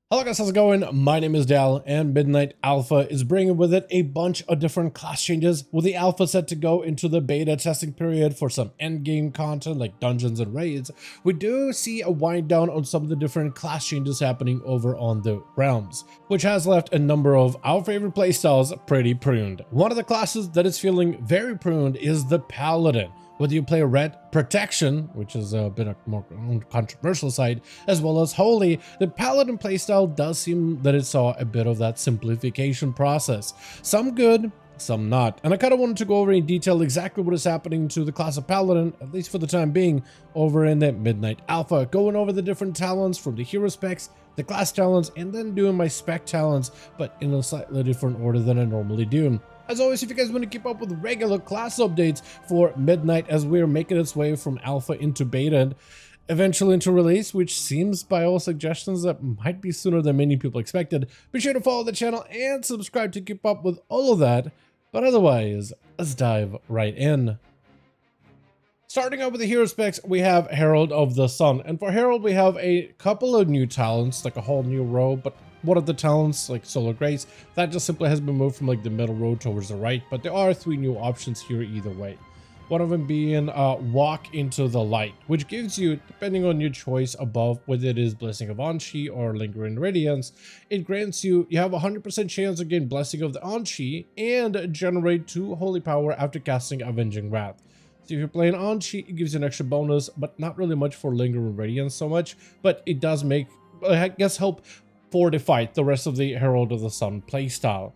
Hello guys, how's it going? My name is Dal, and Midnight Alpha is bringing with it a bunch of different class changes, with the alpha set to go into the beta testing period for some endgame content like dungeons and raids. We do see a wind down on some of the different class changes happening over on the realms, which has left a number of our favorite playstyles pretty pruned. One of the classes that is feeling very pruned is the Paladin. Whether you play Red Protection, which has been a more controversial side, as well as Holy, the Paladin playstyle does seem that it saw a bit of that simplification process. Some good, some not. And I kind of wanted to go over in detail exactly what is happening to the class of Paladin, at least for the time being, over in the Midnight Alpha, going over the different talents from the hero specs, the class talents, and then doing my spec talents, but in a slightly different order than I normally do. As always, if you guys want to keep up with regular class updates for Midnight as we're making its way from alpha into beta and eventually into release, which seems by all suggestions that might be sooner than many people expected, be sure to follow the channel and subscribe to keep up with all of that. But otherwise, let's dive right in. Starting out with the hero specs, we have Herald of the Sun, and for Herald we have a couple of new talents, like a whole new row, but one of the talents, like Solar Grace, that just simply has been moved from like the middle row towards the right, but there are three new options here either way. One of them being Walk into the Light, which gives you, depending on your choice above, whether it is Blessing of Anshi or Lingering Radiance, it grants you have a 100% chance to gain Blessing of the Anshi and generate 2 Holy Power after casting Avenging Wrath. So if you're playing Anshi, it gives you an extra bonus, but not really much for Lingering Radiance so much, but it does make, I guess, help fortify the rest of the Herald of the Sun playstyle.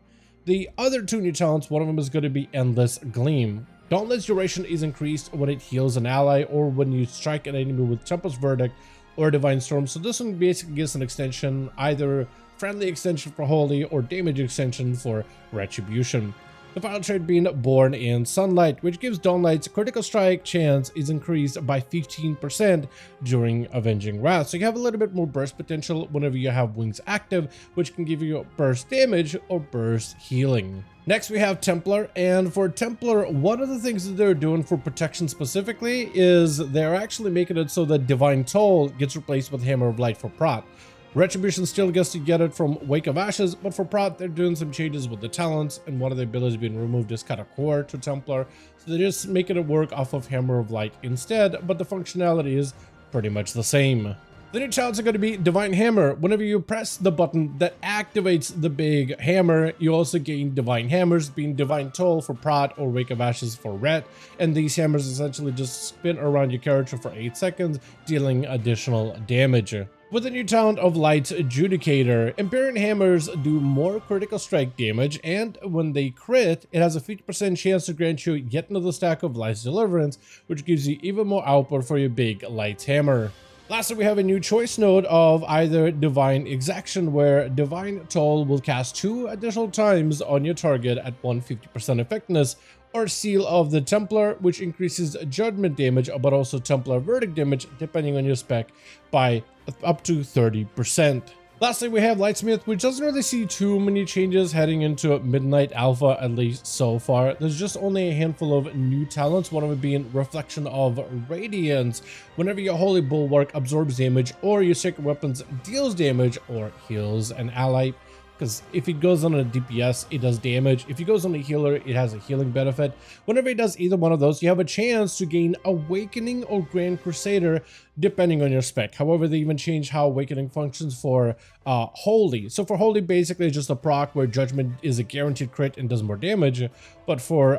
The other 2 new talents, one of them is going to be Endless Gleam. Gauntlet's duration is increased when it heals an ally or when you strike an enemy with Tempest Verdict or Divine Storm. So this one basically gets an extension, either friendly extension for Holy or damage extension for Retribution. The final trait being Born in Sunlight, which gives Dawnlight's critical strike chance is increased by 15% during Avenging Wrath. So you have a little bit more burst potential whenever you have Wings active, which can give you burst damage or burst healing. Next we have Templar, and for Templar, one of the things that they're doing for protection specifically is they're actually making it so that Divine Toll gets replaced with Hammer of Light for Prot. Retribution still gets to get it from Wake of Ashes, but for Prot, they're doing some changes with the talents, and one of the abilities being removed is Cut a Core to Templar, so they're just making it work off of Hammer of Light instead, but the functionality is pretty much the same. The new talents are going to be Divine Hammer. Whenever you press the button that activates the big hammer, you also gain Divine Hammers, being Divine Toll for Prot or Wake of Ashes for Ret, and these hammers essentially just spin around your character for 8 seconds, dealing additional damage. With the new talent of Light's Adjudicator, Empyrean Hammers do more critical strike damage, and when they crit, it has a 50% chance to grant you yet another stack of Light's Deliverance, which gives you even more output for your big Light's Hammer. Lastly, we have a new choice node of either Divine Exaction, where Divine Toll will cast 2 additional times on your target at 150% effectiveness, or Seal of the Templar, which increases Judgment damage, but also Templar Verdict damage, depending on your spec, by up to 30%. Lastly, we have Lightsmith, which doesn't really see too many changes heading into Midnight Alpha, at least so far. There's just only a handful of new talents, one of them being Reflection of Radiance. Whenever your Holy Bulwark absorbs damage, or your Sacred Weapons deals damage, or heals an ally, because if it goes on a DPS, it does damage. If it goes on a healer, it has a healing benefit. Whenever it does either one of those, you have a chance to gain Awakening or Grand Crusader, depending on your spec. However, they even change how Awakening functions for Holy. So for Holy, basically it's just a proc where Judgment is a guaranteed crit and does more damage. But for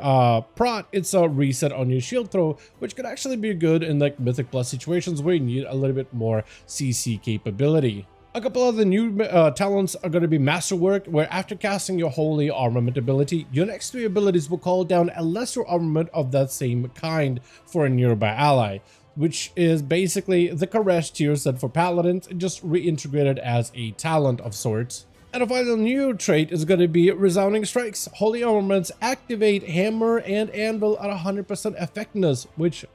Prot, it's a reset on your shield throw, which could actually be good in like Mythic Plus situations where you need a little bit more CC capability. A couple of the new talents are going to be Masterwork, where after casting your Holy Armament ability, your next 3 abilities will call down a lesser armament of that same kind for a nearby ally, which is basically the Caress tier set for Paladins, just reintegrated as a talent of sorts. And a final new trait is going to be Resounding Strikes. Holy Armaments activate Hammer and Anvil at 100% effectiveness, which,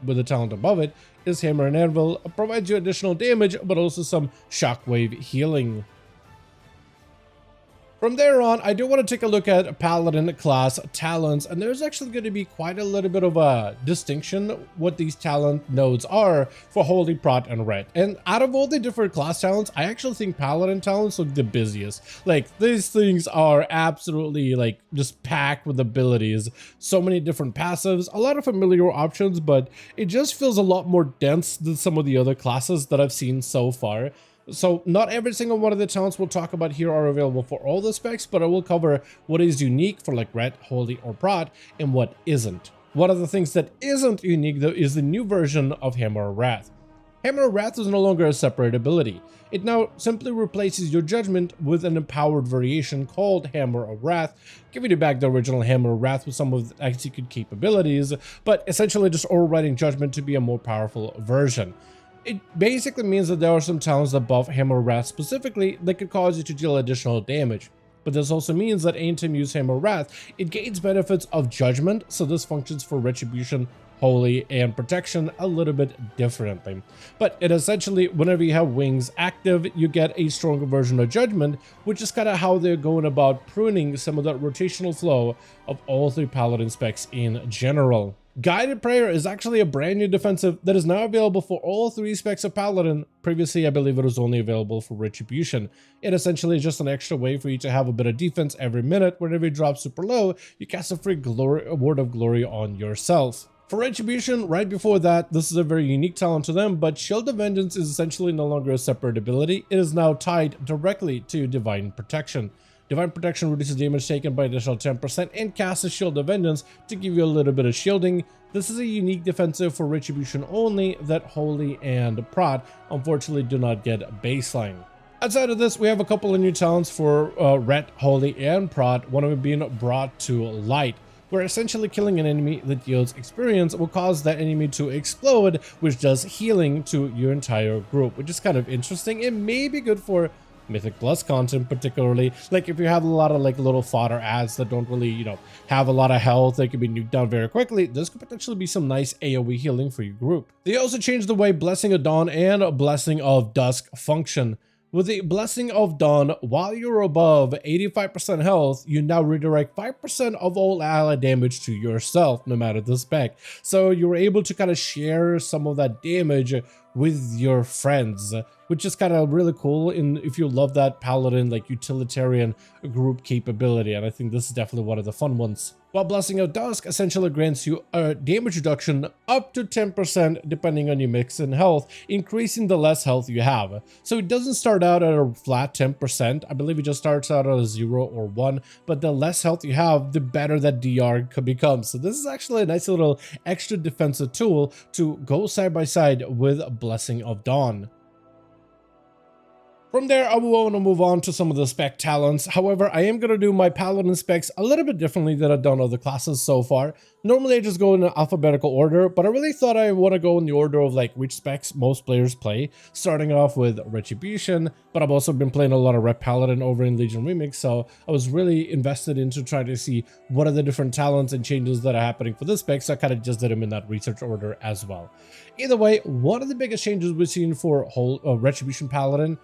with the talent above it, is Hammer and Anvil, provides you additional damage, but also some shockwave healing. From there on, I do want to take a look at Paladin class talents, and there's actually going to be quite a little bit of a distinction what these talent nodes are for Holy, Prot, and Red. And out of all the different class talents, I actually think Paladin talents look the busiest. Like, these things are absolutely like just packed with abilities, so many different passives, a lot of familiar options, but it just feels a lot more dense than some of the other classes that I've seen so far. So not every single one of the talents we'll talk about here are available for all the specs, but I will cover what is unique for like Red, Holy, or Prot, and what isn't. One of the things that isn't unique though is the new version of Hammer of Wrath. Hammer of Wrath is no longer a separate ability. It now simply replaces your judgment with an empowered variation called Hammer of Wrath, giving you back the original Hammer of Wrath with some of the execute capabilities, but essentially just overriding judgment to be a more powerful version. It basically means that there are some talents that buff Hammer of Wrath specifically that could cause you to deal additional damage. But this also means that anytime you use Hammer of Wrath, it gains benefits of Judgment, so this functions for Retribution, Holy, and Protection a little bit differently. But it essentially, whenever you have Wings active, you get a stronger version of Judgment, which is kind of how they're going about pruning some of that rotational flow of all three Paladin specs in general. Guided Prayer is actually a brand new defensive that is now available for all three specs of Paladin. Previously, I believe it was only available for Retribution. It essentially is just an extra way for you to have a bit of defense every minute. Whenever you drop super low, you cast a free Word of Glory on yourself. For Retribution, right before that, this is a very unique talent to them, but Shield of Vengeance is essentially no longer a separate ability. It is now tied directly to Divine Protection. Divine Protection reduces damage taken by additional 10% and casts a Shield of Vengeance to give you a little bit of shielding. This is a unique defensive for Retribution only that Holy and Prot unfortunately do not get baseline. Outside of this, we have a couple of new talents for Red, Holy, and Prot, one of them being Brought to Light, where essentially killing an enemy that yields experience will cause that enemy to explode, which does healing to your entire group, which is kind of interesting. It may be good for Mythic Plus content, particularly like if you have a lot of like little fodder ads that don't really, have a lot of health, they can be nuked down very quickly. This could potentially be some nice AoE healing for your group. They also changed the way Blessing of Dawn and Blessing of Dusk function. With the Blessing of Dawn, while you're above 85% health, you now redirect 5% of all ally damage to yourself, no matter the spec. So you're able to kind of share some of that damage with your friends, which is kind of really cool if you love that Paladin like utilitarian group capability, and I think this is definitely one of the fun ones. While Blessing of Dusk essentially grants you a damage reduction up to 10% depending on your mix and health, increasing the less health you have. So it doesn't start out at a flat 10%, I believe it just starts out at a 0 or 1, but the less health you have, the better that DR could become. So this is actually a nice little extra defensive tool to go side by side with Blessing of Dawn. From there, I will want to move on to some of the spec talents. However, I am going to do my Paladin specs a little bit differently than I've done other classes so far. Normally, I just go in alphabetical order, but I really thought I want to go in the order of like which specs most players play, starting off with Retribution, but I've also been playing a lot of Red Paladin over in Legion Remix, so I was really invested into trying to see what are the different talents and changes that are happening for this spec, so I kind of just did them in that research order as well. Either way, one of the biggest changes we've seen for Retribution Paladin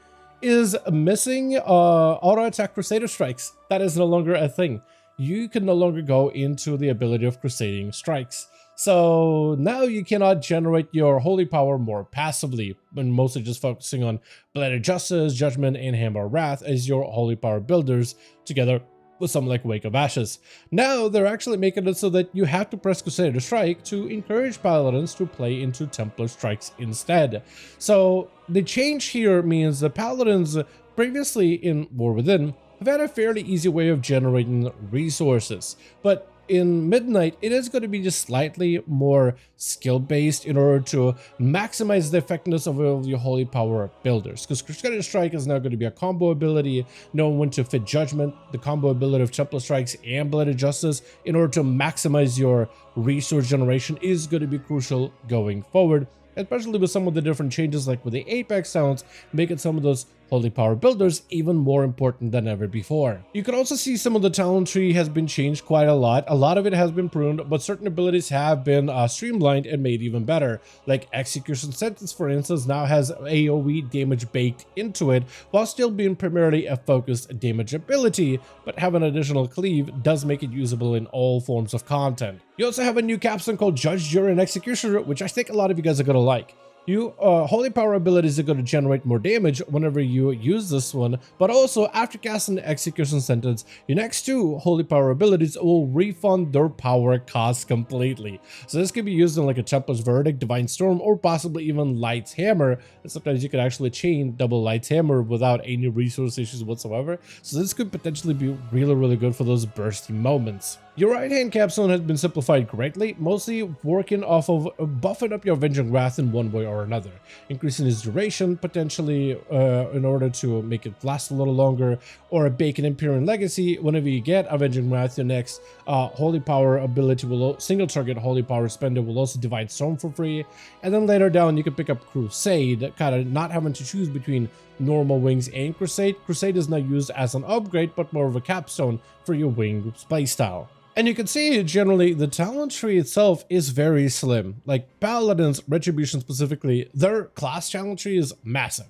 is missing auto attack Crusader strikes. That is no longer a thing. You can no longer go into the ability of crusading strikes. So now you cannot generate your holy power more passively, and mostly just focusing on Blade Justice, Judgment, and Hammer of Wrath as your holy power builders together with something like Wake of Ashes. Now they're actually making it so that you have to press Crusader Strike to encourage Paladins to play into Templar Strikes instead. So the change here means the Paladins previously in War Within have had a fairly easy way of generating resources, but in Midnight, it is going to be just slightly more skill-based in order to maximize the effectiveness of all your holy power builders. Because Crusader Strike is now going to be a combo ability, knowing when to fit Judgment, the combo ability of Templar Strikes, and Blade Justice in order to maximize your resource generation is going to be crucial going forward. Especially with some of the different changes like with the Apex sounds, making some of those Holy Power builders even more important than ever before. You can also see some of the talent tree has been changed quite a lot. A lot of it has been pruned, but certain abilities have been streamlined and made even better. Like Execution Sentence, for instance, now has AoE damage baked into it, while still being primarily a focused damage ability, but having additional cleave does make it usable in all forms of content. You also have a new capstone called Judge, Jury, and Executioner, which I think a lot of you guys are going to like. Holy Power abilities are going to generate more damage whenever you use this one, but also after casting the Execution Sentence, your next two Holy Power abilities will refund their power cost completely. So this could be used in like a Templar's Verdict, Divine Storm, or possibly even Light's Hammer. And sometimes you could actually chain double Light's Hammer without any resource issues whatsoever. So this could potentially be really good for those bursty moments. Your right hand capstone has been simplified greatly, mostly working off of buffing up your Avenging Wrath in one way or another, increasing its duration potentially in order to make it last a little longer, or baking Imperial Legacy. Whenever you get Avenging Wrath, your next Holy Power ability will single target Holy Power spender will also Divine Storm for free, and then later down you can pick up Crusade, kind of not having to choose between normal wings and Crusade. Crusade is now used as an upgrade, but more of a capstone for your wing playstyle. And you can see generally the talent tree itself is very slim. Like Paladin's Retribution specifically, their class talent tree is massive.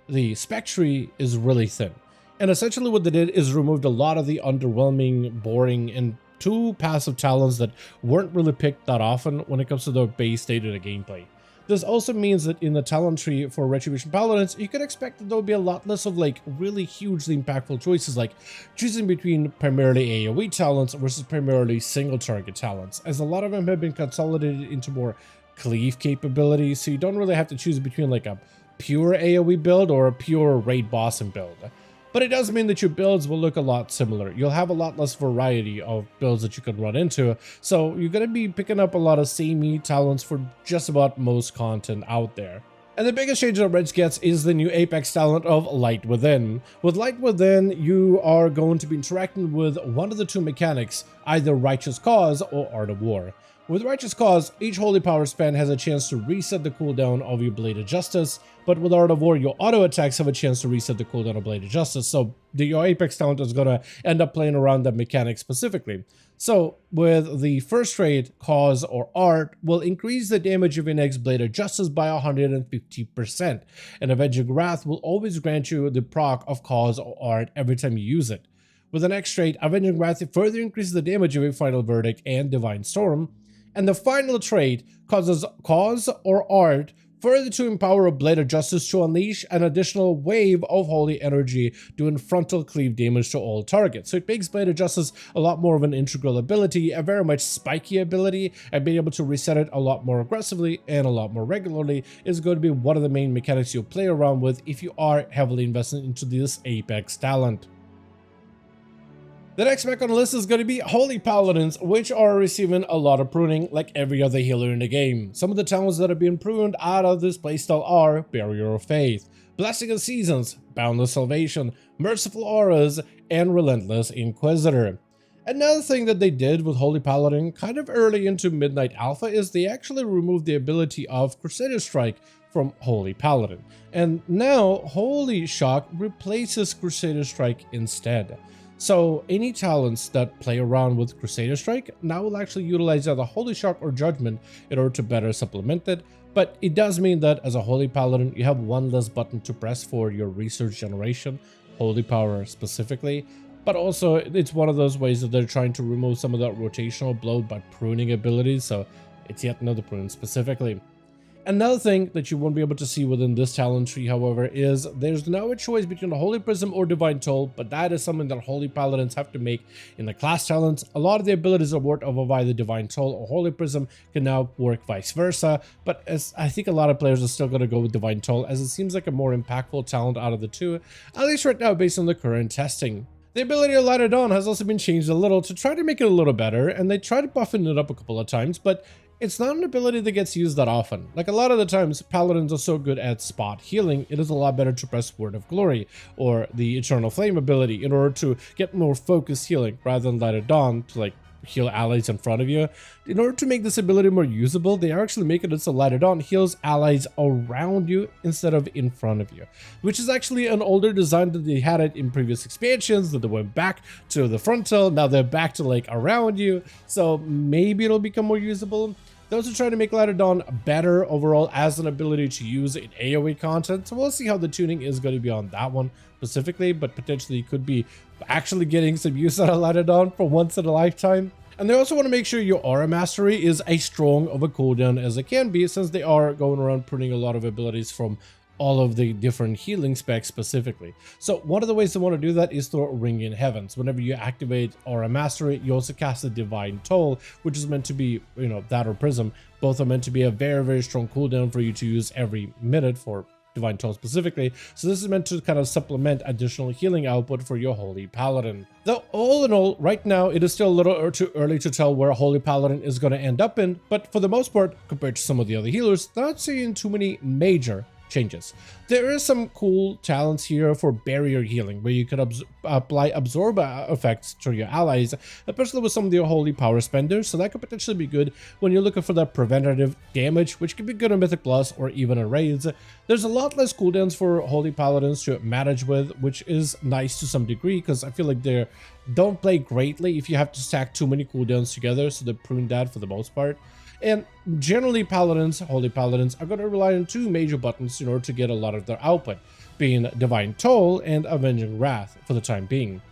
The Spec tree is really thin. And essentially what they did is removed a lot of the underwhelming, boring, and two passive talents that weren't really picked that often when it comes to the base state of the gameplay. This also means that in the talent tree for Retribution Paladins, you could expect that there will be a lot less of like really hugely impactful choices, like choosing between primarily AoE talents versus primarily single target talents, as a lot of them have been consolidated into more cleave capabilities, so you don't really have to choose between like a pure AoE build or a pure raid bossing build. But it does mean that your builds will look a lot similar. You'll have a lot less variety of builds that you can run into, so you're going to be picking up a lot of samey talents for just about most content out there. And the biggest change that Reg gets is the new Apex talent of Light Within. With Light Within, you are going to be interacting with one of the two mechanics, either Righteous Cause or Art of War. With Righteous Cause, each Holy Power spend has a chance to reset the cooldown of your Blade of Justice, but with Art of War, your auto attacks have a chance to reset the cooldown of Blade of Justice, so your Apex talent is going to end up playing around that mechanic specifically. So with the first trait, Cause or Art, will increase the damage of your next Blade of Justice by 150%, and Avenging Wrath will always grant you the proc of Cause or Art every time you use it. With the next trait, Avenging Wrath further increases the damage of your Final Verdict and Divine Storm, and the final trait causes Cause or Art further to empower a Blade of Justice to unleash an additional wave of holy energy doing frontal cleave damage to all targets. So it makes Blade of Justice a lot more of an integral ability, a very much spiky ability, and being able to reset it a lot more aggressively and a lot more regularly is going to be one of the main mechanics you'll play around with if you are heavily invested into this Apex talent. The next mech on the list is going to be Holy Paladins, which are receiving a lot of pruning like every other healer in the game. Some of the talents that are being pruned out of this playstyle are Barrier of Faith, Blessing of Seasons, Boundless Salvation, Merciful Auras, and Relentless Inquisitor. Another thing that they did with Holy Paladin kind of early into Midnight Alpha is they actually removed the ability of Crusader Strike from Holy Paladin. And now Holy Shock replaces Crusader Strike instead. So any talents that play around with Crusader Strike now will actually utilize either Holy Shock or Judgment in order to better supplement it, but it does mean that as a Holy Paladin you have one less button to press for your research generation, Holy Power specifically, but also it's one of those ways that they're trying to remove some of that rotational bloat by pruning abilities, so it's yet another prune specifically. Another thing that you won't be able to see within this talent tree, however, is there's now a choice between a Holy Prism or Divine Toll, but that is something that Holy Paladins have to make in the class talents. A lot of the abilities that work of either Divine Toll or Holy Prism can now work vice versa, but as I think a lot of players are still going to go with Divine Toll as it seems like a more impactful talent out of the two, at least right now based on the current testing. The ability of Light of Dawn has also been changed a little to try to make it a little better, and they tried buffing it up a couple of times, but it's not an ability that gets used that often. Like a lot of the times, Paladins are so good at spot healing, it is a lot better to press Word of Glory or the Eternal Flame ability in order to get more focused healing rather than Light of Dawn to like heal allies in front of you. In order to make this ability more usable, they are actually making it so Light On heals allies around you instead of in front of you, which is actually an older design that they had it in previous expansions, that they went back to the frontal, now they're back to like around you, so maybe it'll become more usable. They're also trying to make Light of Dawn better overall as an ability to use in AoE content, so we'll see how the tuning is going to be on that one specifically, but potentially you could be actually getting some use out of Light of Dawn for once in a lifetime. And they also want to make sure your aura mastery is as strong of a cooldown as it can be, since they are going around pruning a lot of abilities from all of the different healing specs specifically. So one of the ways they want to do that is through Ring in Heavens. Whenever you activate Aura Mastery, you also cast a Divine Toll, which is meant to be, you know, that or Prism. Both are meant to be a very, very strong cooldown for you to use every minute for Divine Toll specifically. So this is meant to kind of supplement additional healing output for your Holy Paladin. Though all in all, right now it is still a little too early to tell where Holy Paladin is going to end up in, but for the most part, compared to some of the other healers, they're not seeing too many major changes. There is some cool talents here for barrier healing, where you can apply absorb effects to your allies, especially with some of your holy power spenders, so that could potentially be good when you're looking for that preventative damage, which can be good on Mythic Plus or even in raids. There's a lot less cooldowns for holy paladins to manage with, which is nice to some degree, because I feel like they don't play greatly if you have to stack too many cooldowns together, so they prune that for the most part. And generally paladins, holy paladins, are going to rely on two major buttons in order to get a lot of their output, being Divine Toll and Avenging Wrath for the time being.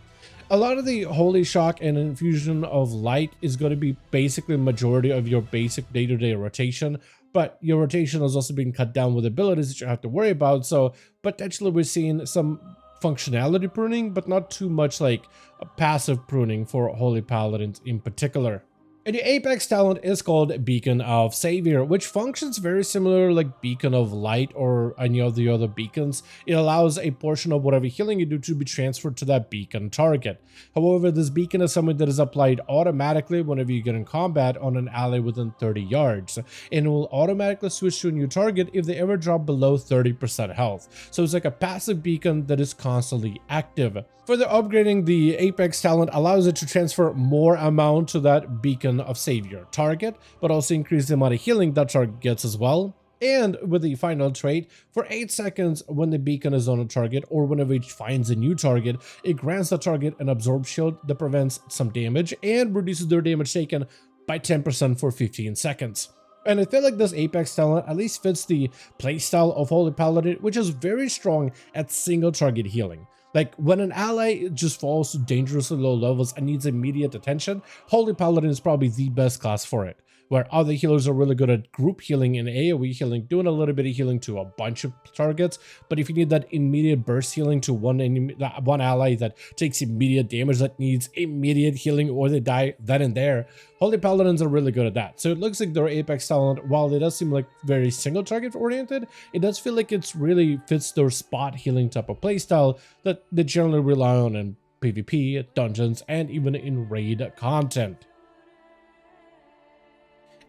A lot of the Holy Shock and Infusion of Light is going to be basically the majority of your basic day-to-day rotation, but your rotation has also been cut down with abilities that you have to worry about, so potentially we're seeing some functionality pruning, but not too much like a passive pruning for holy paladins in particular. And your Apex talent is called Beacon of Savior, which functions very similar like Beacon of Light or any of the other beacons. It allows a portion of whatever healing you do to be transferred to that beacon target. However, this beacon is something that is applied automatically whenever you get in combat on an ally within 30 yards, and it will automatically switch to a new target if they ever drop below 30% health. So it's like a passive beacon that is constantly active. Further upgrading the Apex talent allows it to transfer more amount to that Beacon of Savior target, but also increase the amount of healing that target gets as well. And with the final trait, for 8 seconds when the beacon is on a target or whenever it finds a new target, it grants the target an absorb shield that prevents some damage and reduces their damage taken by 10% for 15 seconds. And I feel like this Apex talent at least fits the playstyle of Holy Paladin, which is very strong at single target healing. Like, when an ally just falls to dangerously low levels and needs immediate attention, Holy Paladin is probably the best class for it. Where other healers are really good at group healing and AoE healing, doing a little bit of healing to a bunch of targets. But if you need that immediate burst healing to one ally that takes immediate damage, that needs immediate healing or they die then and there, Holy Paladins are really good at that. So it looks like their Apex talent, while it does seem like very single target oriented, it does feel like it's really fits their spot healing type of playstyle that they generally rely on in PvP, dungeons, and even in raid content.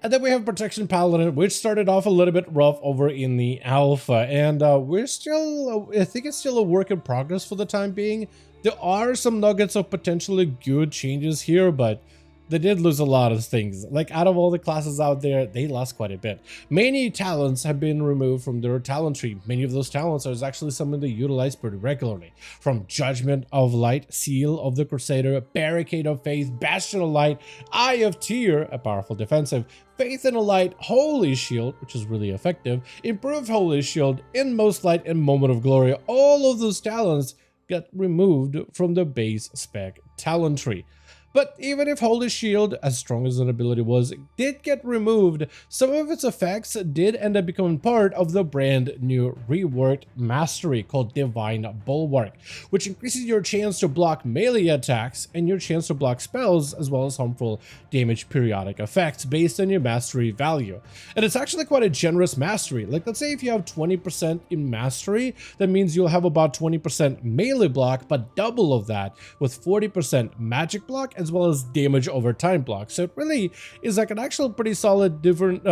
And then we have Protection Paladin, which started off a little bit rough over in the alpha, and we're still, I think it's still a work in progress for the time being. There are some nuggets of potentially good changes here, but they did lose a lot of things. Like, out of all the classes out there, they lost quite a bit. Many talents have been removed from their talent tree. Many of those talents are actually something they utilize pretty regularly. From Judgment of Light, Seal of the Crusader, Barricade of Faith, Bastion of Light, Eye of Tyr, a powerful defensive, Faith in a Light, Holy Shield, which is really effective, Improved Holy Shield, Inmost Light, and Moment of Glory. All of those talents get removed from the base spec talent tree. But even if Holy Shield, as strong as an ability was, did get removed, some of its effects did end up becoming part of the brand new reworked mastery called Divine Bulwark, which increases your chance to block melee attacks and your chance to block spells, as well as harmful damage periodic effects based on your mastery value. And it's actually quite a generous mastery. Like, let's say if you have 20% in mastery, that means you'll have about 20% melee block, but double of that with 40% magic block, as well as damage over time block. So it really is like an actual pretty solid different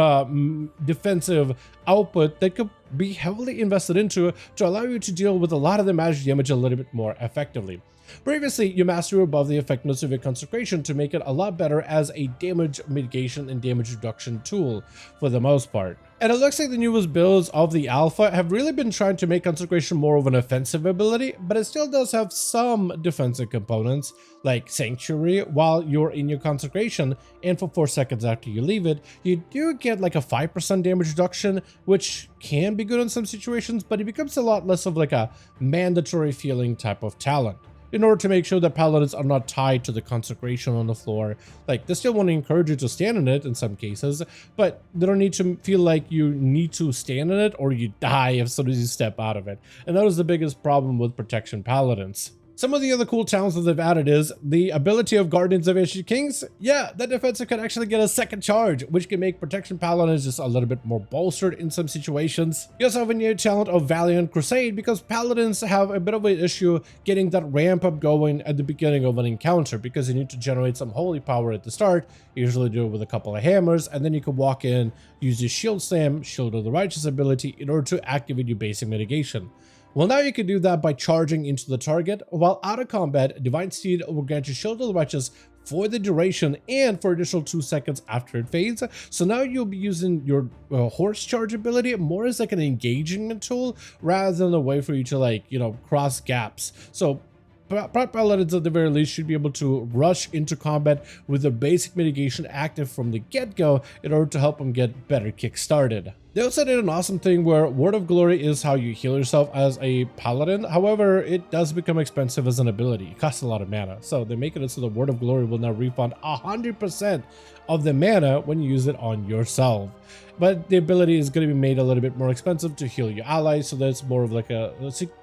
defensive output that could be heavily invested into to allow you to deal with a lot of the magic damage a little bit more effectively. Previously, you mastered above the effectiveness of your consecration to make it a lot better as a damage mitigation and damage reduction tool for the most part. And it looks like the newest builds of the alpha have really been trying to make consecration more of an offensive ability, but it still does have some defensive components like sanctuary while you're in your consecration, and for 4 seconds after you leave it, you do get like a 5% damage reduction, which can be good in some situations, but it becomes a lot less of like a mandatory feeling type of talent. In order to make sure that paladins are not tied to the consecration on the floor. Like, they still want to encourage you to stand in it in some cases, but they don't need to feel like you need to stand in it or you die as soon as you step out of it. And that is the biggest problem with protection paladins. Some of the other cool talents that they've added is the ability of Guardians of Ancient Kings. Yeah, that defensive can actually get a second charge, which can make protection paladins just a little bit more bolstered in some situations. You also have a new talent of Valiant Crusade, because paladins have a bit of an issue getting that ramp up going at the beginning of an encounter, because you need to generate some holy power at the start. You usually do it with a couple of hammers, and then you can walk in, use your shield slam, Shield of the Righteous ability in order to activate your basic mitigation. Well, now you can do that by charging into the target. While out of combat, Divine Steed will grant you Shield of the Righteous for the duration and for additional 2 seconds after it fades. So now you'll be using your horse charge ability more as like an engagement tool rather than a way for you to, like, you know, cross gaps. So paladins at the very least should be able to rush into combat with their basic mitigation active from the get-go in order to help them get better kick-started. They also did an awesome thing where Word of Glory is how you heal yourself as a paladin. However, it does become expensive as an ability. It costs a lot of mana. So they make it so the Word of Glory will now refund 100% of the mana when you use it on yourself. But the ability is going to be made a little bit more expensive to heal your allies, so that's more of like a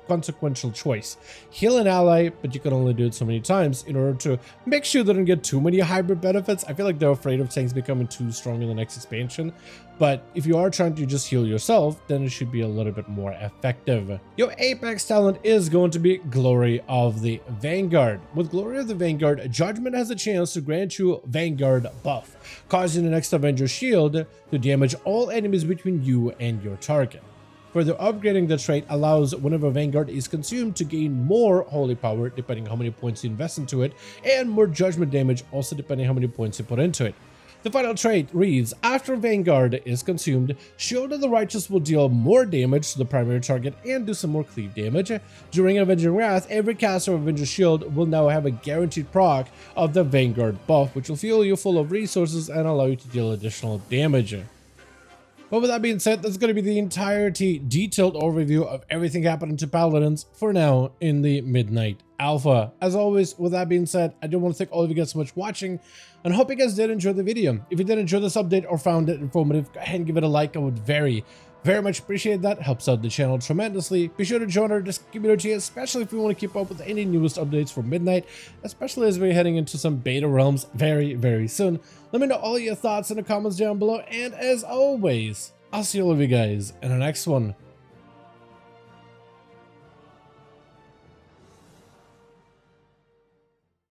consequential choice. Heal an ally, but you can only do it so many times in order to make sure they don't get too many hybrid benefits. I feel like they're afraid of things becoming too strong in the next expansion. But if you are trying to just heal yourself, then it should be a little bit more effective. Your apex talent is going to be Glory of the Vanguard. With Glory of the Vanguard, Judgment has a chance to grant you Vanguard buff, causing the next Avenger shield to damage all enemies between you and your target. Further upgrading the trait allows whenever Vanguard is consumed to gain more holy power depending how many points you invest into it, and more judgment damage also depending how many points you put into it. The final trait reads, after Vanguard is consumed, Shield of the Righteous will deal more damage to the primary target and do some more cleave damage. During Avenging Wrath, every caster of Avenger Shield will now have a guaranteed proc of the Vanguard buff, which will fuel you full of resources and allow you to deal additional damage. But with that being said, that's going to be the entirety detailed overview of everything happening to Paladins for now in the Midnight Alpha. As always, with that being said, I do want to thank all of you guys so much for watching, and hope you guys did enjoy the video. If you did enjoy this update or found it informative, go ahead and give it a like. I would very much appreciate that. Helps out the channel tremendously. Be sure to join our Discord community, especially if you want to keep up with any newest updates for Midnight, especially as we're heading into some beta realms very soon. Let me know all your thoughts in the comments down below, and as always, I'll see all of you guys in the next one.